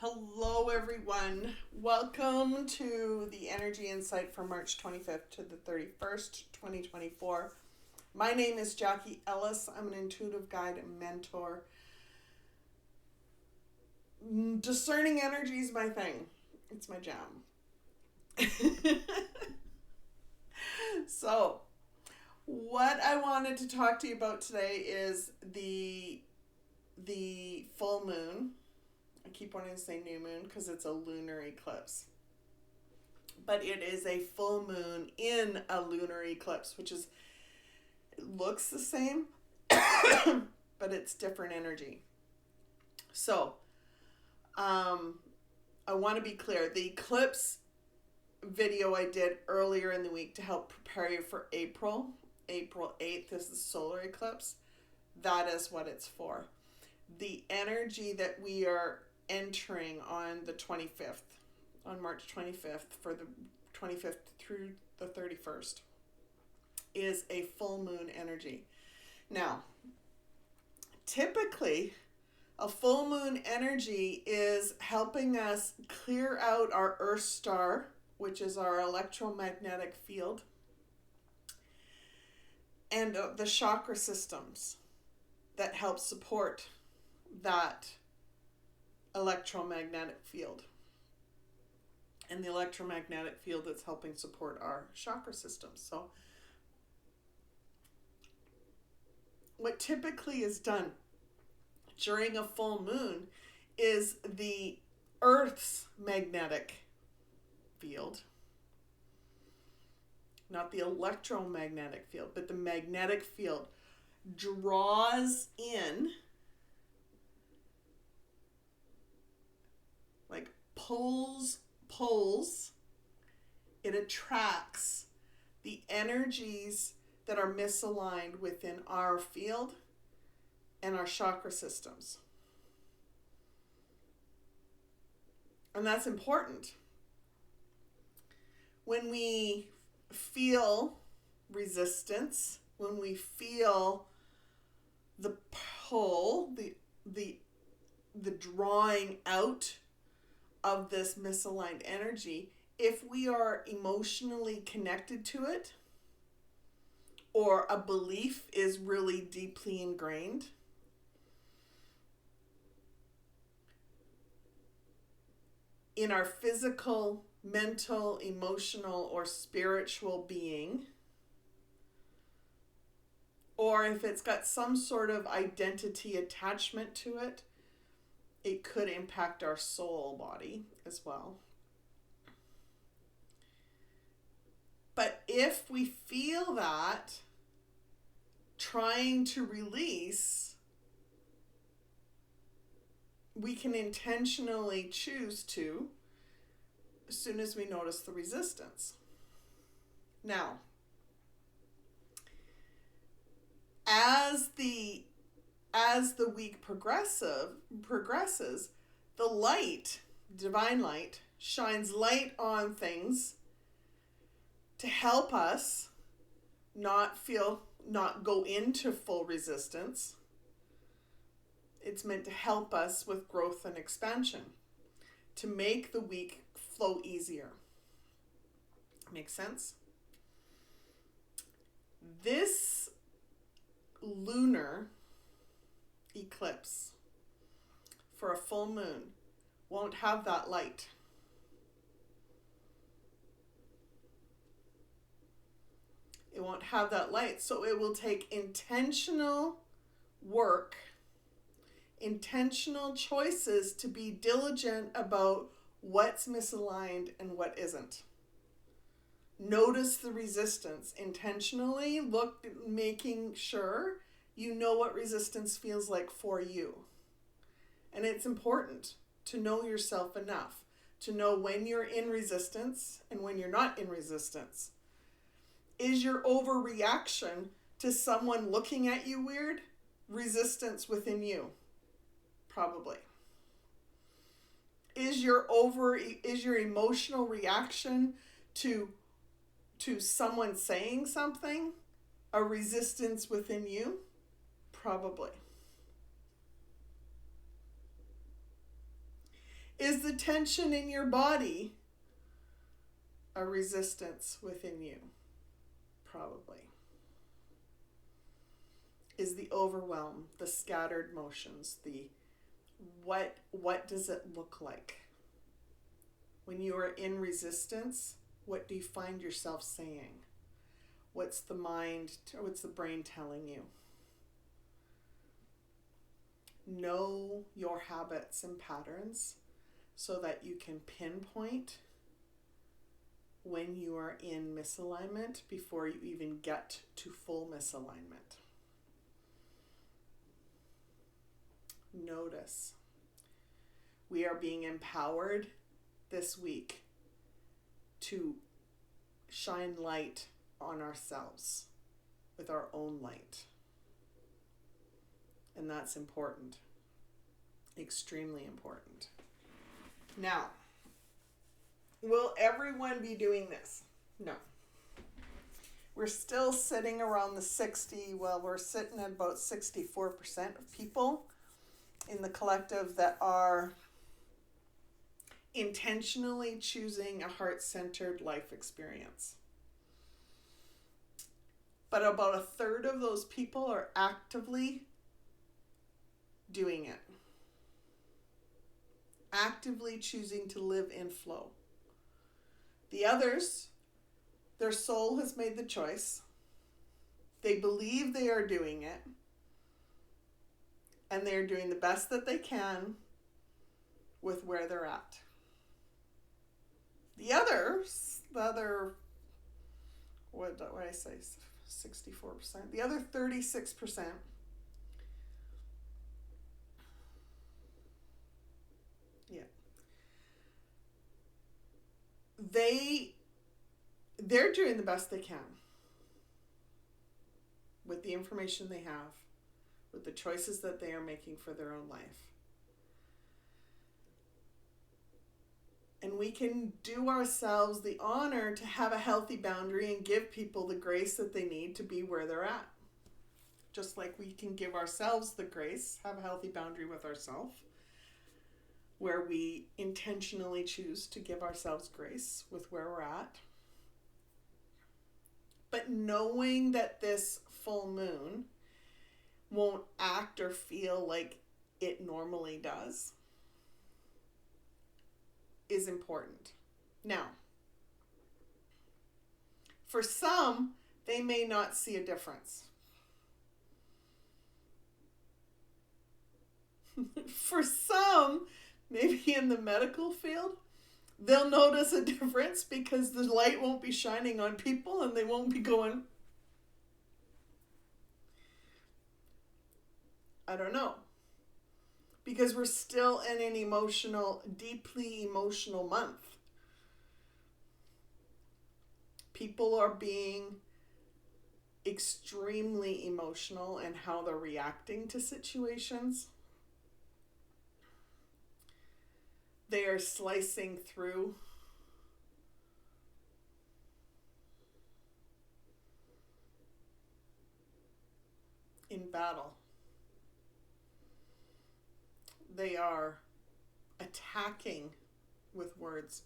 Hello, everyone. Welcome to the Energy Insight for March 25th to the 31st, 2024. My name is Jackie Ellis. I'm an intuitive guide and mentor. Discerning energy is my thing. It's my jam. So, what I wanted to talk to you about today is the full moon. I keep wanting to say new moon because it's a lunar eclipse. But it is a full moon in a lunar eclipse, which is, it looks the same, but it's different energy. So, I want to be clear. The eclipse video I did earlier in the week to help prepare you for April 8th is the solar eclipse. That is what it's for. The energy that we are entering on the 25th, on March 25th, for the 25th through the 31st, is a full moon energy. Now, typically, a full moon energy is helping us clear out our Earth star, which is our electromagnetic field, and the chakra systems that help support that electromagnetic field. And the electromagnetic field that's helping support our chakra systems. So what typically is done during a full moon is the Earth's magnetic field, not the electromagnetic field, but the magnetic field draws in, like pulls, it attracts the energies that are misaligned within our field and our chakra systems. And that's important. When we feel resistance, when we feel the pull, the drawing out of this misaligned energy, if we are emotionally connected to it, or a belief is really deeply ingrained, in our physical, mental, emotional, or spiritual being, or if it's got some sort of identity attachment to it, it could impact our soul body as well. But if we feel that trying to release, we can intentionally choose to as soon as we notice the resistance. Now, as the week progresses, the light, divine light, shines light on things to help us not go into full resistance. It's meant to help us with growth and expansion, to make the week flow easier. Make sense? This lunar eclipse for a full moon won't have that light. It won't have that light, so it will take intentional work, intentional choices to be diligent about what's misaligned and what isn't. Notice the resistance intentionally, making sure you know what resistance feels like for you. And it's important to know yourself enough to know when you're in resistance and when you're not in resistance. Is your overreaction to someone looking at you weird resistance within you? Probably. Is your emotional reaction to someone saying something a resistance within you? Probably. Is the tension in your body a resistance within you? Probably. Is the overwhelm, the scattered motions, the what does it look like? When you are in resistance, what do you find yourself saying? What's the mind, or what's the brain telling you? Know your habits and patterns so that you can pinpoint when you are in misalignment before you even get to full misalignment. Notice. We are being empowered this week to shine light on ourselves with our own light. And that's important. Extremely important. Now, will everyone be doing this? No. We're still sitting around the 60, well, we're sitting at about 64% of people in the collective that are intentionally choosing a heart-centered life experience. But about a third of those people are actively doing it. Actively choosing to live in flow. The others, their soul has made the choice. They believe they are doing it. And they're doing the best that they can with where they're at. The others, what did I say, 64%? The other 36%, yeah, they're doing the best they can with the information they have, with the choices that they are making for their own life. And we can do ourselves the honor to have a healthy boundary and give people the grace that they need to be where they're at. Just like we can give ourselves the grace, have a healthy boundary with ourselves, where we intentionally choose to give ourselves grace with where we're at. But knowing that this full moon won't act or feel like it normally does is important. Now, for some, they may not see a difference. For some, maybe in the medical field, they'll notice a difference because the light won't be shining on people and they won't be going, I don't know. Because we're still in an deeply emotional month. People are being extremely emotional in how they're reacting to situations. They are slicing through in battle. They are attacking with words.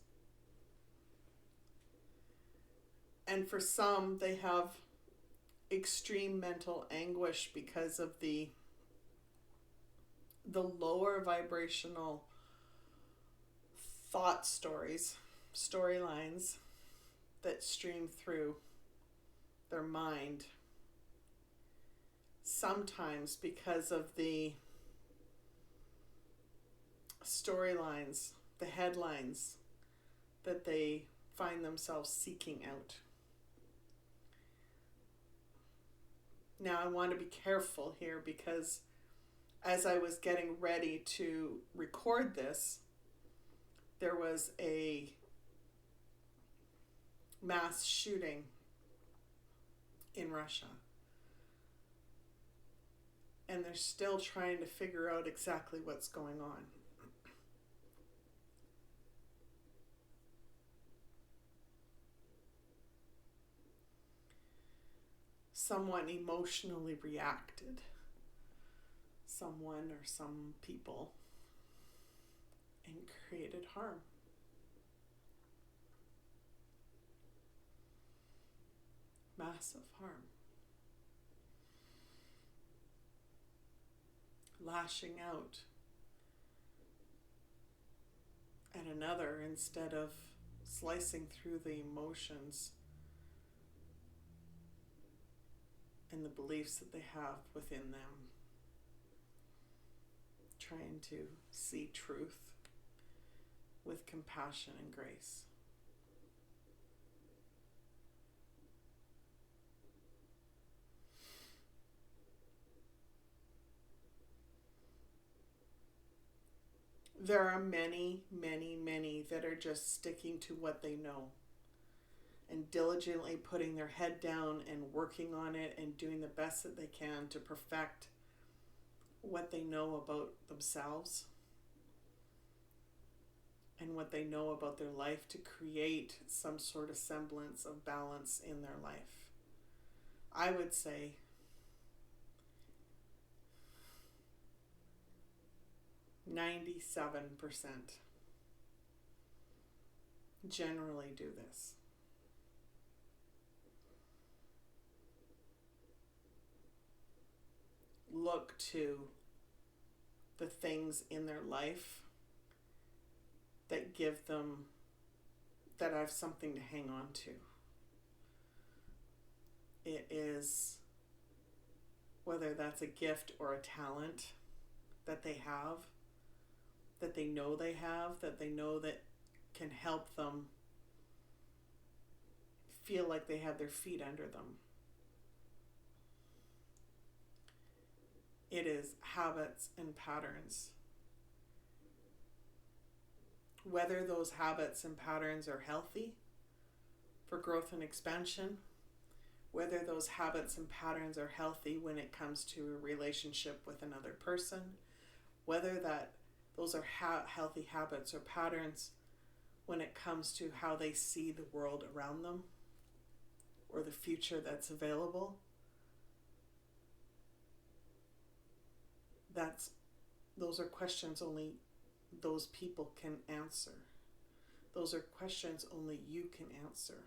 And for some, they have extreme mental anguish because of the lower vibrational thought storylines that stream through their mind. Sometimes because of the storylines, the headlines that they find themselves seeking out. Now, I want to be careful here because as I was getting ready to record this, there was a mass shooting in Russia. And they're still trying to figure out exactly what's going on. Someone emotionally reacted. Someone or some people, and created created harm. Massive harm. Lashing out at another instead of slicing through the emotions and the beliefs that they have within them. Trying to see truth with compassion and grace. There are many, many, many that are just sticking to what they know and diligently putting their head down and working on it and doing the best that they can to perfect what they know about themselves and what they know about their life to create some sort of semblance of balance in their life. I would say 97% generally do this. Look to the things in their life that give them, that have something to hang on to. It is, whether that's a gift or a talent that they have, that they know that can help them feel like they have their feet under them. It is habits and patterns. Whether those habits and patterns are healthy for growth and expansion, whether those habits and patterns are healthy when it comes to a relationship with another person, whether that those are healthy habits or patterns when it comes to how they see the world around them or the future that's available. Those are questions only those people can answer. Those are questions only you can answer.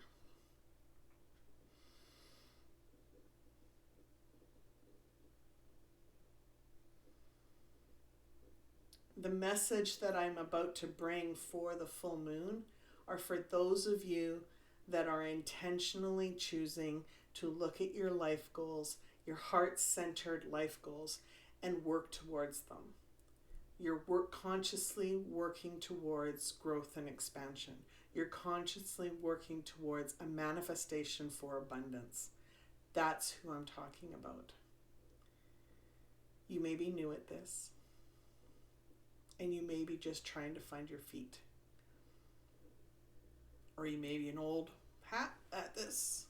The message that I'm about to bring for the full moon are for those of you that are intentionally choosing to look at your life goals, your heart-centered life goals, and work towards them. You're consciously working towards growth and expansion. You're consciously working towards a manifestation for abundance. That's who I'm talking about. You may be new at this, and you may be just trying to find your feet. Or you may be an old hat at this.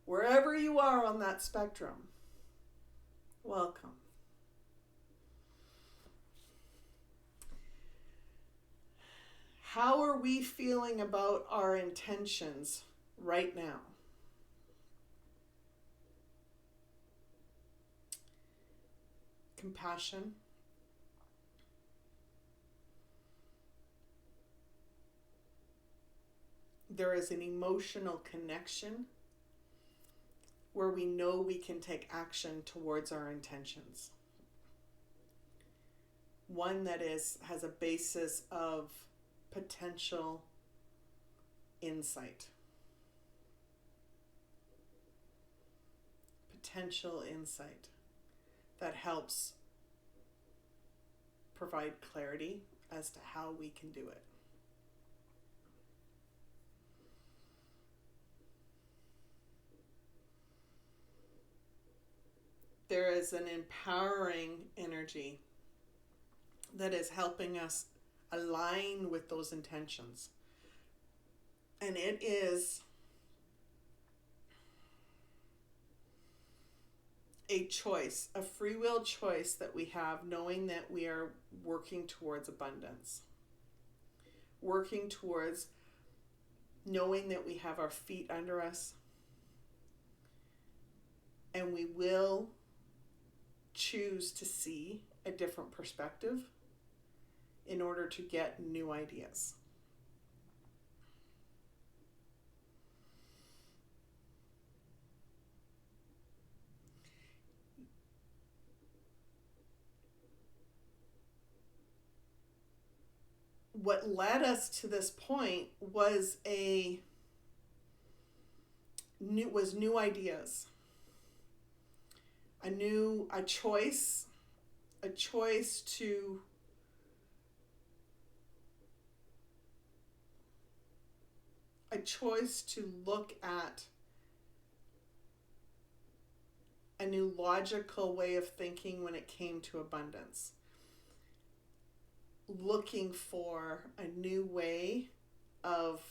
Wherever you are on that spectrum, welcome. How are we feeling about our intentions right now? Compassion. There is an emotional connection where we know we can take action towards our intentions. One that has a basis of potential insight. Potential insight that helps provide clarity as to how we can do it. There is an empowering energy that is helping us align with those intentions. And it is a choice, a free will choice that we have, knowing that we are working towards abundance. Working towards knowing that we have our feet under us. And we will choose to see a different perspective in order to get new ideas. What led us to this point was new ideas, a choice to look at a new logical way of thinking when it came to abundance. Looking for a new way of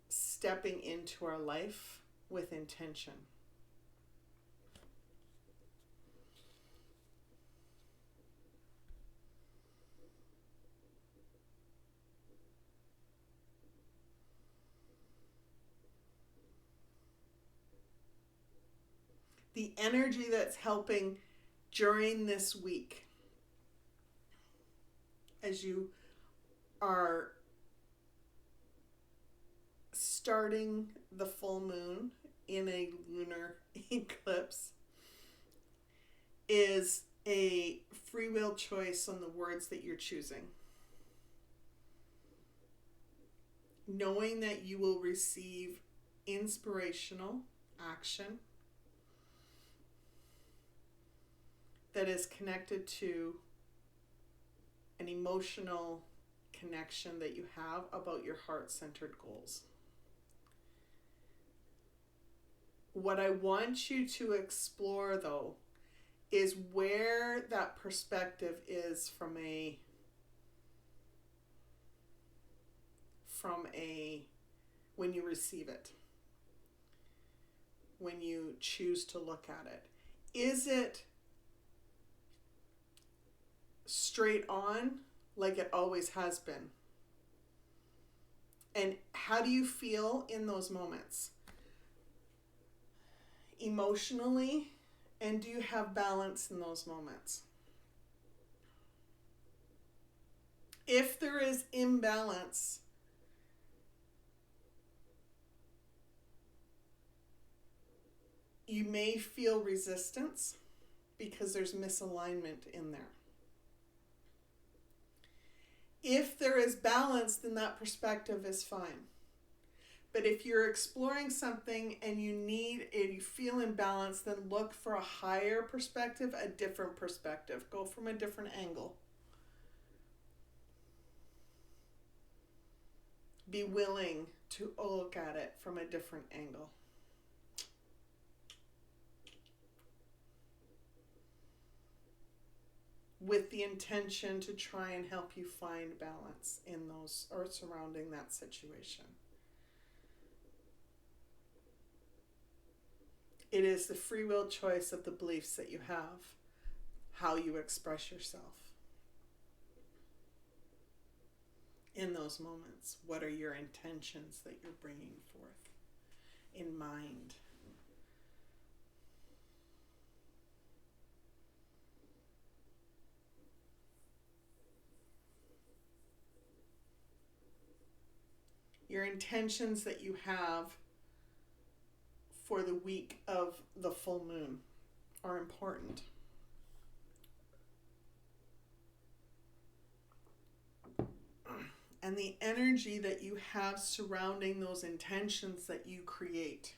stepping into our life with intention. The energy that's helping during this week, as you are starting the full moon in a lunar eclipse, is a free will choice on the words that you're choosing. Knowing that you will receive inspirational action that is connected to an emotional connection that you have about your heart-centered goals. What I want you to explore, though, is where that perspective is from a when you receive it, when you choose to look at it. Is it straight on like it always has been? And how do you feel in those moments? Emotionally, and do you have balance in those moments? If there is imbalance, you may feel resistance because there's misalignment in there. If there is balance, then that perspective is fine. But if you're exploring something and you feel imbalanced, then look for a higher perspective, a different perspective. Go from a different angle. Be willing to look at it from a different angle. With the intention to try and help you find balance in those or surrounding that situation. It is the free will choice of the beliefs that you have, how you express yourself. In those moments, what are your intentions that you're bringing forth in mind? Your intentions that you have for the week of the full moon are important. And the energy that you have surrounding those intentions that you create,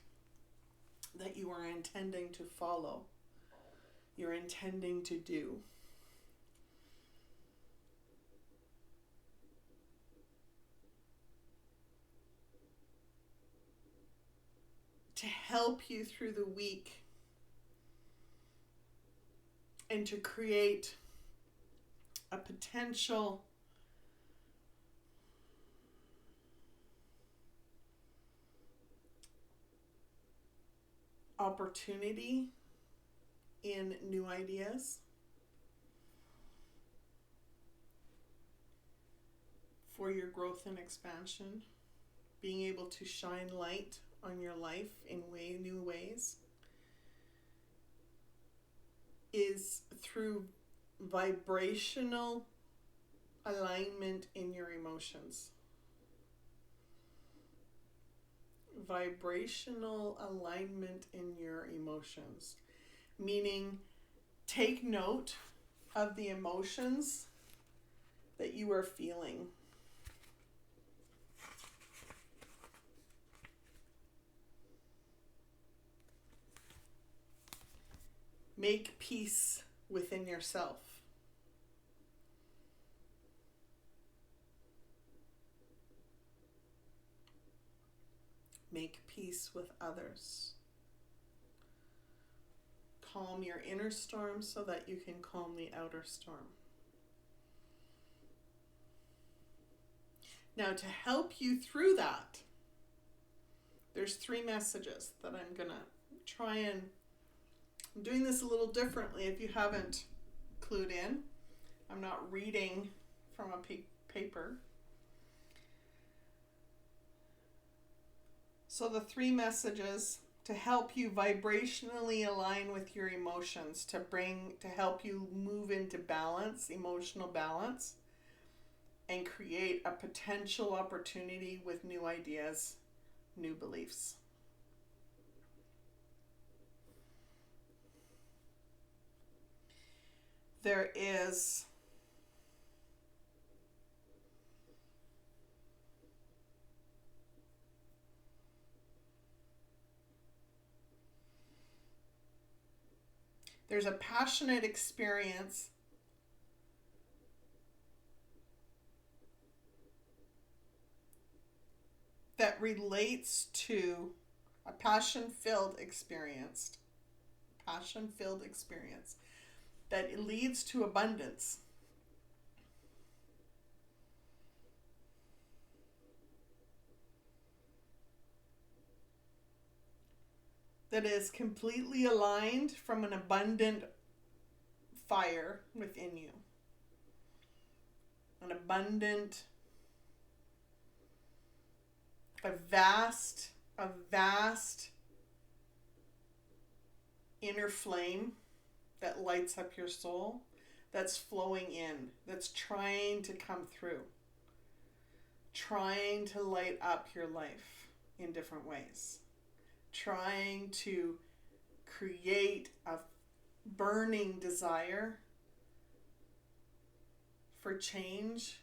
that you are intending to follow, you're intending to do. To help you through the week and to create a potential opportunity in new ideas, for your growth and expansion, being able to shine light on your life in new ways, is through vibrational alignment in your emotions. Vibrational alignment in your emotions. Meaning, take note of the emotions that you are feeling. Make peace within yourself. Make peace with others. Calm your inner storm so that you can calm the outer storm. Now, to help you through that, there's 3 messages that I'm going to try and... I'm doing this a little differently if you haven't clued in. I'm not reading from a paper. So the 3 messages to help you vibrationally align with your emotions, to help you move into balance, emotional balance, and create a potential opportunity with new ideas, new beliefs. There's a passionate experience that relates to a passion-filled experience that leads to abundance. That is completely aligned from an abundant fire within you. An abundant, a vast inner flame that lights up your soul, that's flowing in, that's trying to come through, trying to light up your life in different ways, trying to create a burning desire for change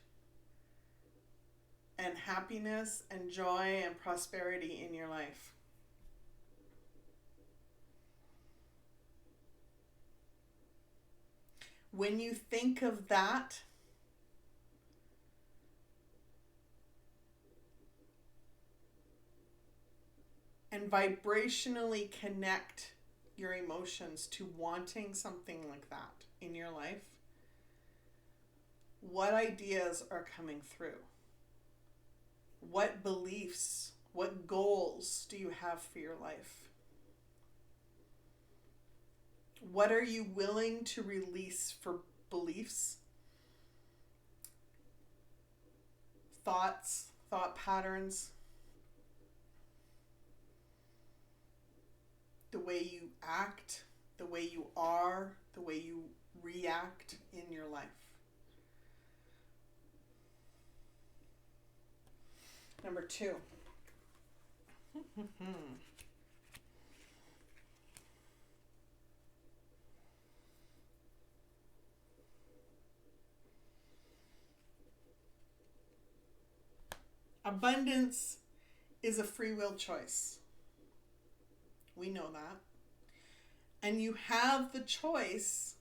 and happiness and joy and prosperity in your life. When you think of that, and vibrationally connect your emotions to wanting something like that in your life, what ideas are coming through? What beliefs, what goals do you have for your life? What are you willing to release for beliefs, thoughts, thought patterns, the way you act, the way you are, the way you react in your life? Number 2. Abundance is a free will choice. We know that. And you have the choice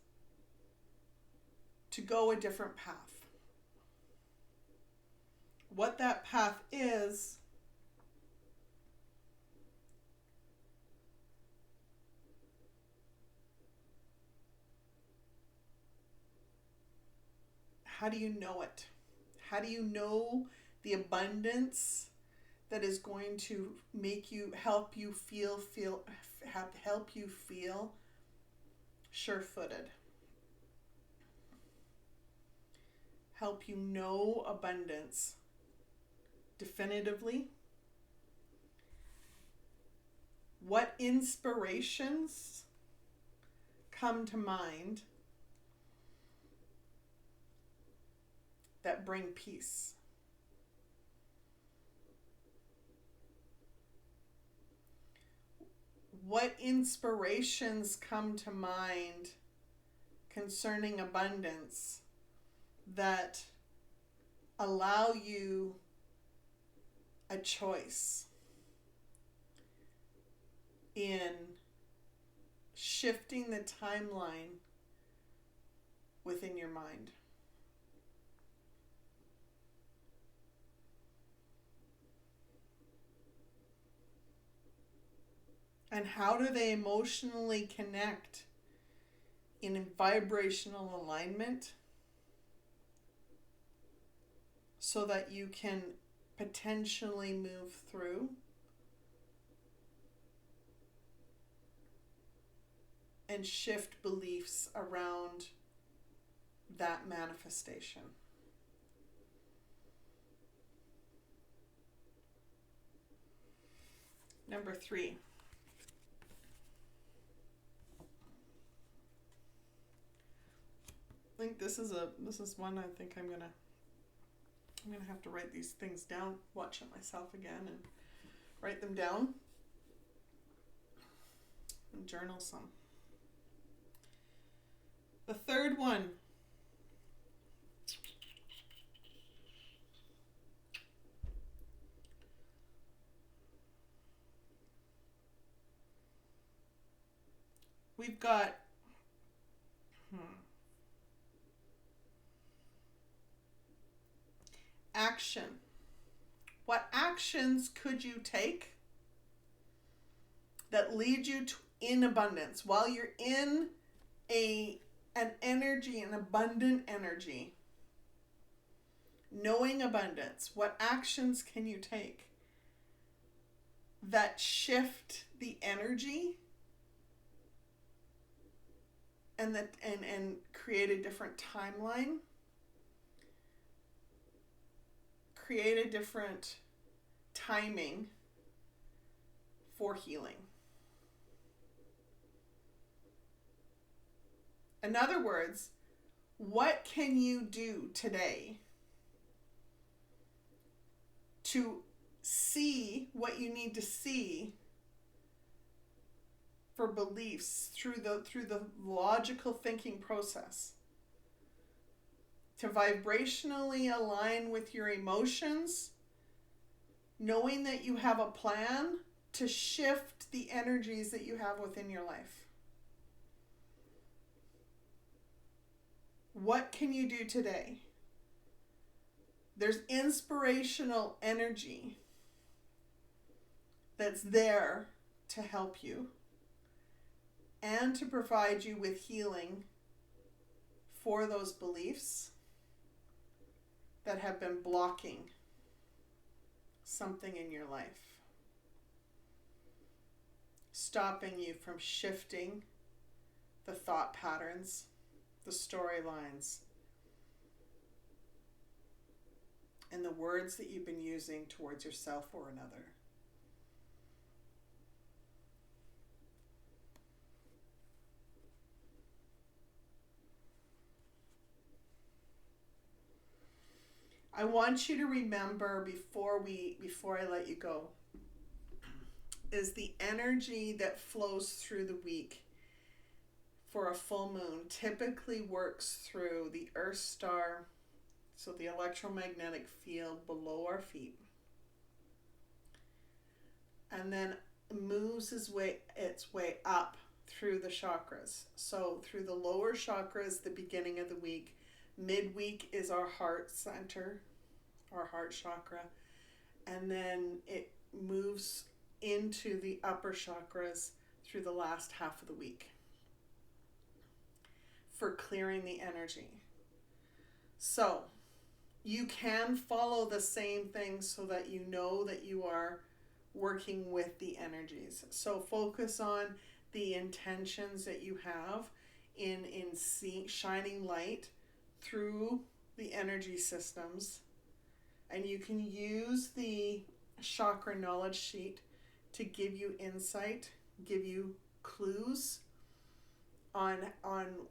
to go a different path. What that path is, how do you know it? How do you know the abundance that is going to make you, help you feel sure-footed? Help you know abundance definitively? What inspirations come to mind that bring peace. What inspirations come to mind concerning abundance that allow you a choice in shifting the timeline within your mind? And how do they emotionally connect in vibrational alignment so that you can potentially move through and shift beliefs around that manifestation? Number 3. I think this is one I think I'm gonna have to write these things down, watch it myself again and write them down and journal some. The third one. We've got action. What actions could you take that lead you to in abundance while you're in an energy, an abundant energy, knowing abundance? What actions can you take that shift the energy and create a different timeline, create a different timing for healing? In other words, what can you do today to see what you need to see for beliefs through the logical thinking process, to vibrationally align with your emotions, knowing that you have a plan to shift the energies that you have within your life? What can you do today? There's inspirational energy that's there to help you and to provide you with healing for those beliefs that have been blocking something in your life, stopping you from shifting the thought patterns, the storylines, and the words that you've been using towards yourself or another. I want you to remember before I let you go, is the energy that flows through the week for a full moon typically works through the Earth star, so the electromagnetic field below our feet, and then moves its way up through the chakras. So through the lower chakras, the beginning of the week, midweek is our heart center, our heart chakra, and then it moves into the upper chakras through the last half of the week for clearing the energy. So you can follow the same thing so that you know that you are working with the energies. So focus on the intentions that you have in shining light through the energy systems, and you can use the chakra knowledge sheet to give you insight, give you clues on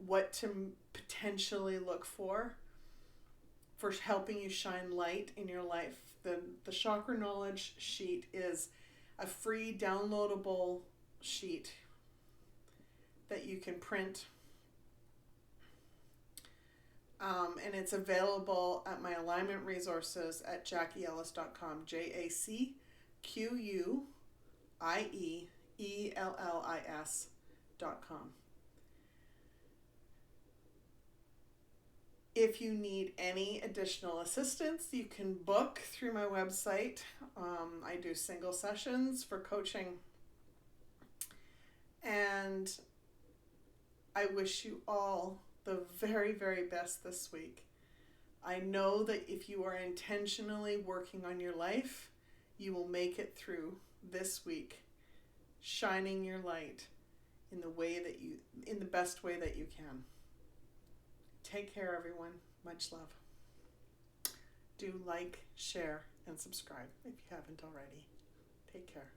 what to potentially look for for helping you shine light in your life. The chakra knowledge sheet is a free downloadable sheet that you can print. And it's available at my alignment resources at JackieEllis.com. JackieEllis.com. If you need any additional assistance, you can book through my website. I do single sessions for coaching. And I wish you all the very, very best this week. I know that if you are intentionally working on your life, you will make it through this week, shining your light in the best way that you can. Take care, everyone. Much love. Do like, share, and subscribe if you haven't already. Take care.